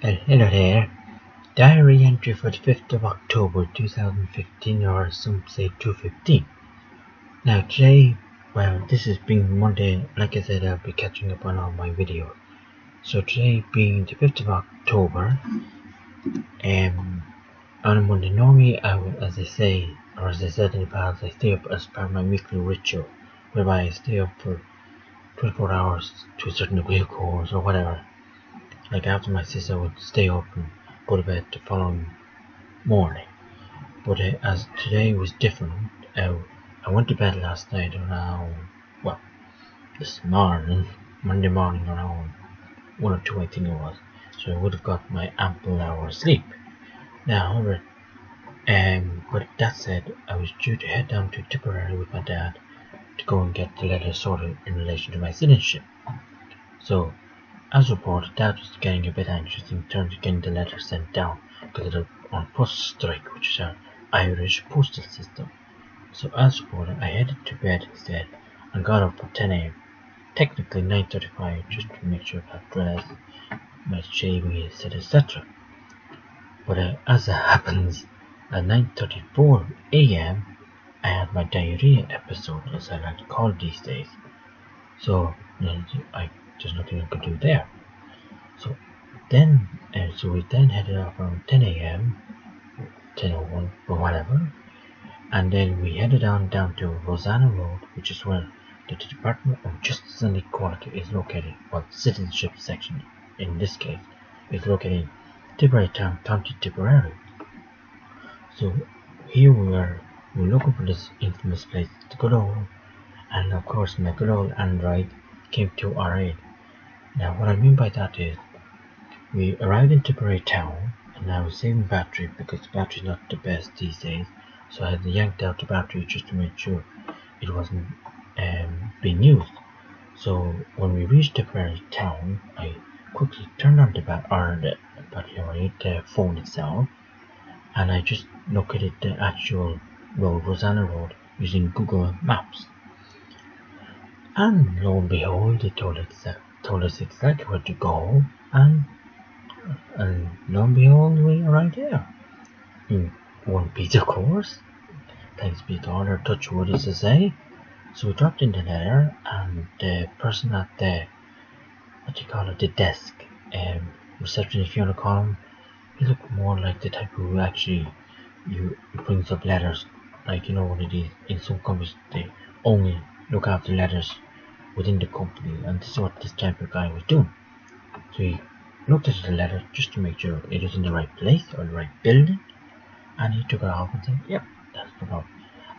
Hello there. Diary entry for the 5th of October 2015, or some say 215. Now today, well, this is being Monday. Like I said, I'll be catching up on all my videos. So today being the 5th of October, on a Monday, normally I would, as I say, or as I said in the past, I stay up as part of my weekly ritual, whereby I stay up for 24 hours to a certain degree of course, or whatever. Like after my sister would stay up and go to bed the following morning. But as today was different, I went to bed last night around, well, this morning, Monday morning around 1 or 2 I think it was. So I would have got my ample hour of sleep. Now, but that said, I was due to head down to Tipperary with my dad to go and get the letter sorted in relation to my citizenship. So, as reported, Dad was getting a bit anxious in terms of getting the letter sent down because of the on post strike, which is our Irish postal system. So as reported, I headed to bed instead and got up at 10 a.m. Technically 9:35, just to make sure I got dressed, my shaving, etc. But as it happens, at 9:34 a.m. I had my diarrhea episode, as I like to call it these days. So there's nothing I could do there. So we then headed off around 10 a.m., 10:01 or whatever, and then we headed on down to Rosanna Road, which is where the Department of Justice and Equality is located, well, citizenship section in this case, is located in Tipperary Town, County Tipperary. So here we're looking for this infamous place, the good old, and of course my good old Android came to our aid. Now what I mean by that is, we arrived in Tipperary Town, and I was saving battery because the battery's not the best these days, so I had yanked out the battery just to make sure it wasn't being used. So when we reached Tipperary Town, I quickly turned on the phone itself, and I just located the actual road, Rosanna Road, using Google Maps. And lo and behold, it told us exactly where to go, and lo and behold, we arrived here in one piece, of course. Thanks be to all, or touch wood, as to say. So we dropped in the letter, and the person at the the desk, reception, if you want to call him, he looked more like the type who actually brings up letters. Like, what it is, in some companies they only look after letters within the company, and this is what this type of guy was doing. So he looked at the letter just to make sure it was in the right place or the right building, and he took it off and said, yep, that's the problem.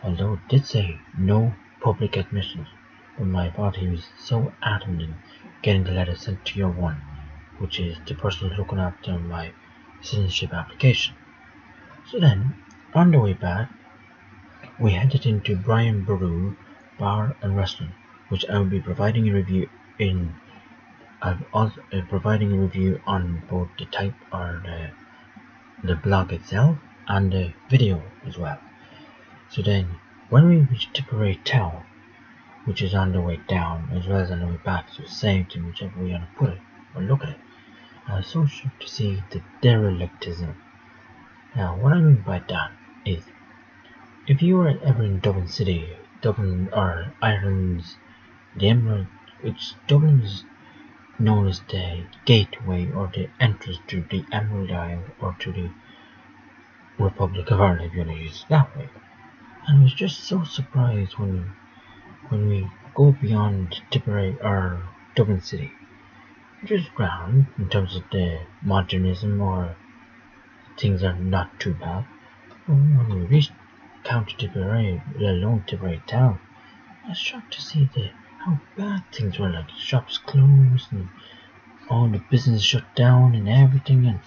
Although it did say no public admissions, but my thought he was so adamant in getting the letter sent to your one, which is the person who's looking after my citizenship application. So then, on the way back, we headed into Brian Boru Bar and Restaurant, which I will be providing a review in. I'm also providing a review on both the type or the blog itself and the video as well. So then, when we reached Tipperary Town, which is on the way down as well as on the way back, so same thing, whichever way you want to put it or look at it, I was so shocked to see the derelictism. Now, what I mean by that is, if you were ever in Dublin City, Dublin or Ireland's the Emerald, which Dublin is known as the gateway or the entrance to the Emerald Isle or to the Republic of Ireland, if you want to use it that way. And I was just so surprised when we go beyond Tipperary or Dublin City, which is grand in terms of the modernism, or things are not too bad. But when we reached County Tipperary, let alone Tipperary Town, I was shocked to see how bad things were, like shops closed and all the business shut down and everything, and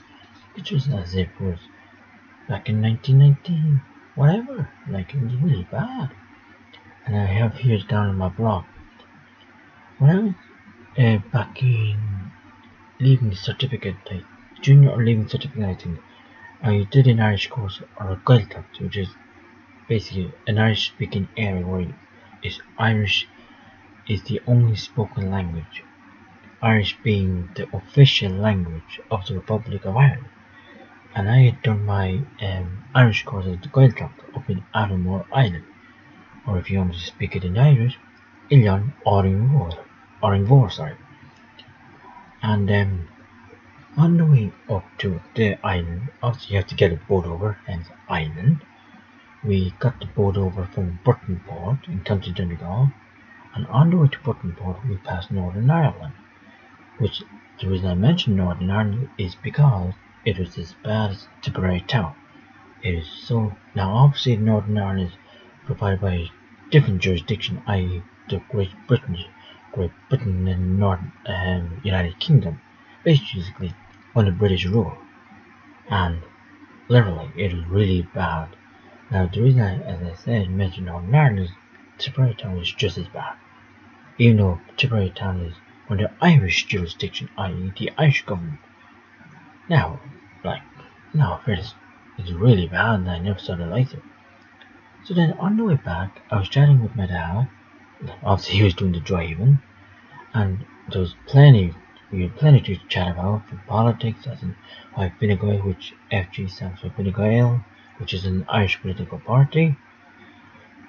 it was as if it was back in 1919, whatever. Like, it was really bad. And I have here down in my blog, when I was back in leaving the certificate, like junior or leaving certificate, I think I did an Irish course, or a Gaeltacht, which is basically an Irish speaking area where Irish is the only spoken language Irish being the official language of the Republic of Ireland. And I had done my Irish course at the Gaeltacht up in Attlemore Island, or if you want to speak it in Irish, Ilion Oringvor, sorry. And on the way up to the island, obviously you have to get a boat over, hence island. We got the boat over from Burtonport in County Donegal, and on the way to Burtonport we passed Northern Ireland, which the reason I mention Northern Ireland is because it was as bad as Tipperary town. It is so now obviously Northern Ireland is provided by a different jurisdiction, i.e. the Great Britain and North United Kingdom, basically under British rule, and literally it is really bad. Now the reason as I said, mentioned Northern Ireland is Tipperary town is just as bad, even though Tipperary town is under Irish jurisdiction, i.e. the Irish government. Now, it's really bad and I never saw the like it. So then on the way back, I was chatting with my dad. Obviously he was doing the driving, and there was we had plenty to chat about, from politics, as in why Fine Gael, which FG stands for Fine Gael, which is an Irish political party,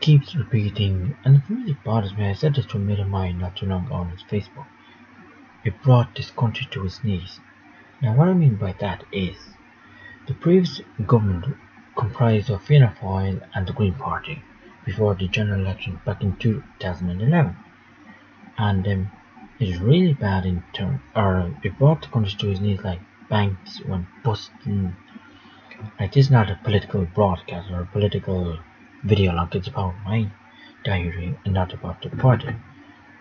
keeps repeating, and it really bothers me. I said this to a mate of mine not too long ago on his Facebook. It brought this country to its knees. Now what I mean by that is, the previous government comprised of Fianna Fáil and the Green Party before the general election back in 2011, and it is really bad in turn, or it brought the country to its knees, like banks went busting. Like, this is not a political broadcast or a political video log, it's about my diary and not about the party.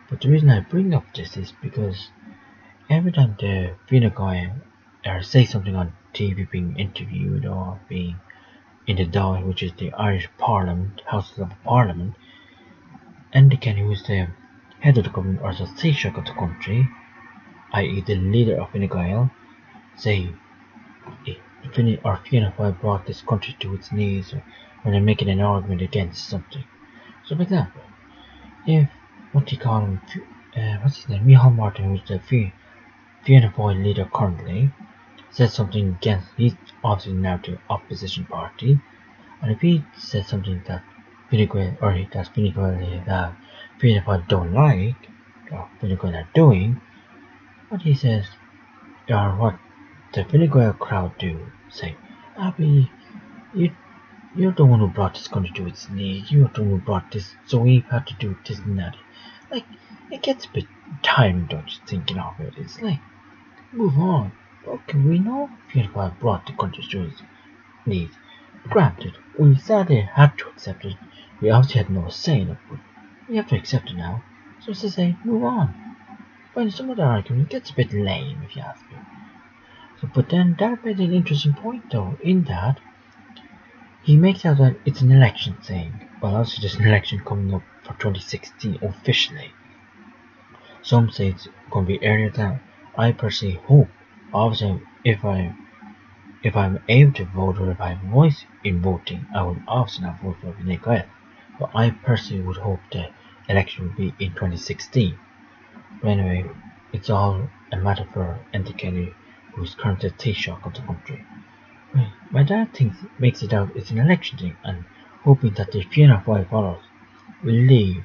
But the reason I bring up this is because every time the Fine Gael or say something on TV, being interviewed or being in the Dáil, which is the Irish Parliament, Houses of Parliament, indicating who is the head of the government or the Taoiseach of the country, i.e. the leader of Fine Gael, say Fianna Fáil brought this country to its knees, or when they're making an argument against something. So for example, if what do you call him, what's his name, Micheál Martin, who's the Fianna Fáil leader currently, says something against, he's obviously now the opposition party, and if he says something that Fine Gael that Fianna Fáil don't like, or Fine Gael are doing, what he says, or what the Fine Gael crowd do, say, Abby, you're the one who brought this country to its knees, you're the one who brought this, so we've had to do this and that. Like, it gets a bit tiring, don't you, thinking of it. It's like, move on. Okay, we know Fianna Fáil brought the country to its knees. Granted, we sadly had to accept it. We obviously had no say in it, but we have to accept it now. So as to say, move on. Find some other argument. It gets a bit lame, if you ask me. So, but then that made an interesting point, though, in that he makes out that it's an election thing. Well, also there's an election coming up for 2016 officially. Some say it's going to be earlier than that. I personally hope, obviously, if I'm able to vote, or if I have a voice in voting, I would obviously not vote for Fine Gael. But I personally would hope the election would be in 2016. But anyway, it's all a matter for Enda Kenny, who is currently the Taoiseach of the country. My dad makes it out it's an election thing, and hoping that the Fianna Fáil followers will leave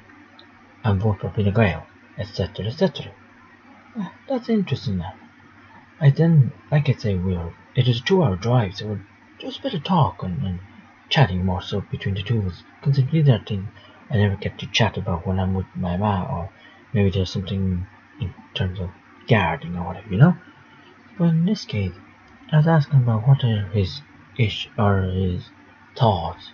and vote for Fine Gael, etc., etc. That's interesting now. Like I say, it is a 2-hour drive, so we're just a bit of talk and chatting more so between the two of us. Considering these are things I never get to chat about when I'm with my ma, or maybe there's something in terms of gardening or whatever, you know? But in this case, I was asking about what are his thoughts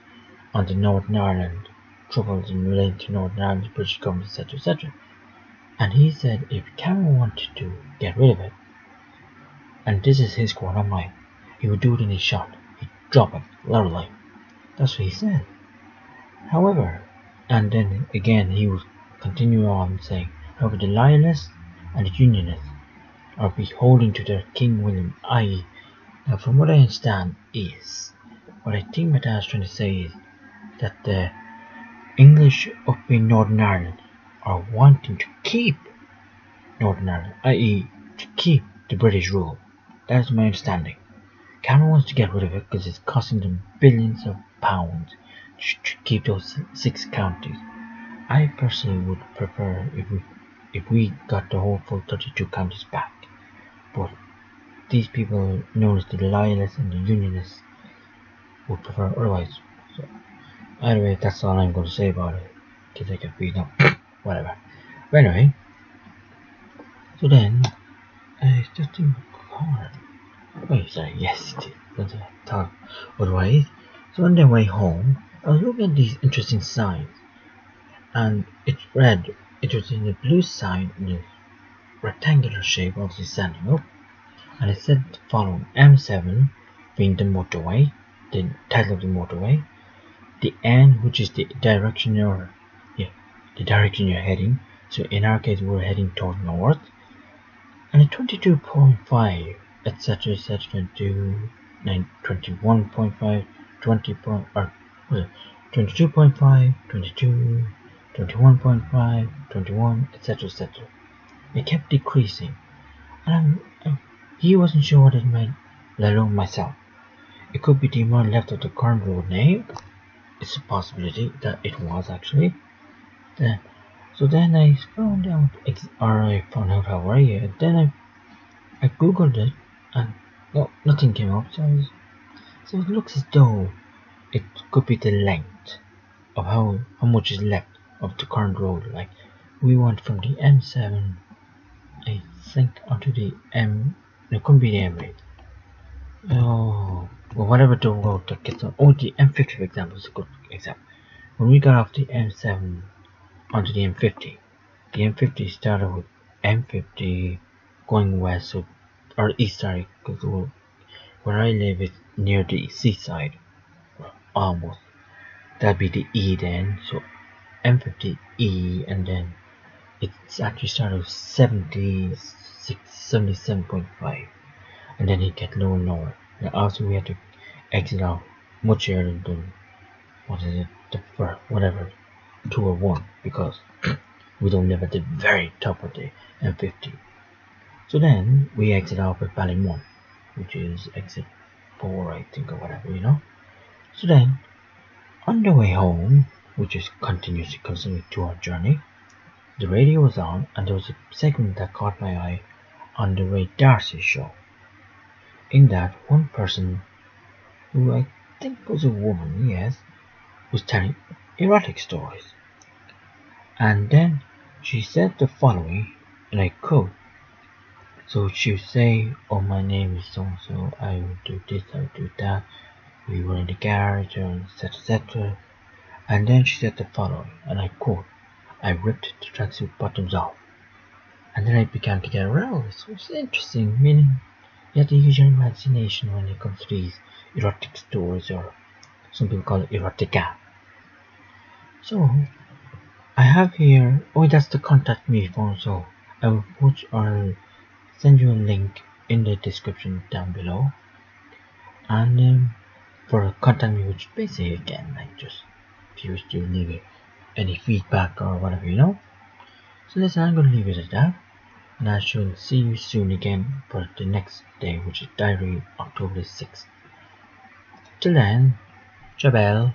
on the Northern Ireland troubles in relating to Northern Ireland, British government, etc., etc. And he said if Cameron wanted to get rid of it, and this is his quote, not mine, he would do it in a shot. He'd drop it, literally. That's what he said. However, and then again he would continue on saying, however, the loyalists and the unionists are beholden to their King William, i.e. Now from what I understand is, what I think my dad's trying to say is that the English up in Northern Ireland are wanting to keep Northern Ireland, i.e. to keep the British rule. That is my understanding. Cameron wants to get rid of it because it's costing them billions of pounds to keep those 6 counties. I personally would prefer if we got the whole full 32 counties back. But these people known as the loyalists and the unionists would prefer otherwise. So anyway, that's all I'm going to say about it. Because I get beat up. Whatever. But anyway, so then I just think hard. Wait, sorry, yes it is. I thought otherwise. So on their way home, I was looking at these interesting signs, and it read, it was in a blue sign in a rectangular shape, obviously standing up, and it said the following: M7 being the motorway, the title of the motorway, the N, which is the direction you're heading. So in our case, we're heading toward north, and a 22.5, etc., etc., 21.5, 20 point, or 22.5, 22, 21.5, 21, etc., etc. It kept decreasing, and he wasn't sure what it meant, let alone myself. It could be the amount left of the current road name. It's a possibility that it was actually. So then I found out, how were you? And then I googled it, and no, nothing came up. So it looks as though it could be the length of how much is left of the current road. Like we went from the M7, I think, onto the M. No, it couldn't be the M8. Oh, well, whatever the road that gets on. Oh, the M50, for example, is a good example. When we got off the M7 onto the M50, the M50 started with M50 going west, or east, sorry, because where I live is near the seaside, almost. That'd be the E then, so M50E, and then it's actually started with 77.5, and then it get lower and lower. And also we had to exit out much earlier than, whatever, 2 or 1, because we don't live at the very top of the M50. So then we exit out at Ballymun, which is exit 4, I think, or whatever. So then, on the way home, which is continuously continuing to our journey, the radio was on, and there was a segment that caught my eye on the Ray Darcy show. In that, one person, who I think was a woman, yes, was telling erotic stories. And then she said the following, and I quote. So she would say, "Oh, my name is so-and-so, I would do this, I would do that, we were in the garage, etc., etc." And then she said the following, and I quote, "I ripped the tracksuit bottoms off." And then I began to get aroused, which is interesting, meaning you have to use your imagination when it comes to these erotic stories, or some people call it erotica. So, I have here, oh, that's the contact me phone, so I'll send you a link in the description down below. And for contact me, which basically again, like, just if you wish to leave any feedback or whatever. So listen, I'm going to leave it at that, and I shall see you soon again for the next day, which is Diary October 6th. Till then, Jabel.